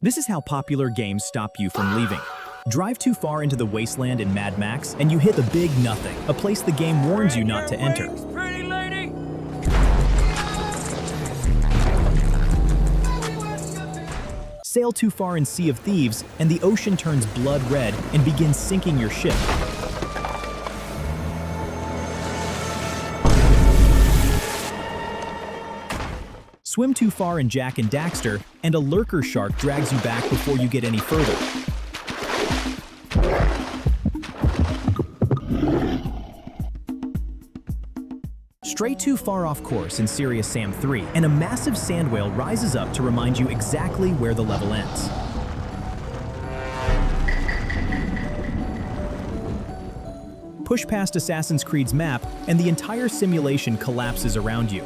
This is how popular games stop you from leaving. Drive too far into the wasteland in Mad Max, and you hit the big nothing, a place the game warns you not to enter. Pretty lady. Sail too far in Sea of Thieves, and the ocean turns blood red and begins sinking your ship. Swim too far in Jak and Daxter, and a lurker shark drags you back before you get any further. Stray too far off course in Serious Sam 3, and a massive sand whale rises up to remind you exactly where the level ends. Push past Assassin's Creed's map, and the entire simulation collapses around you.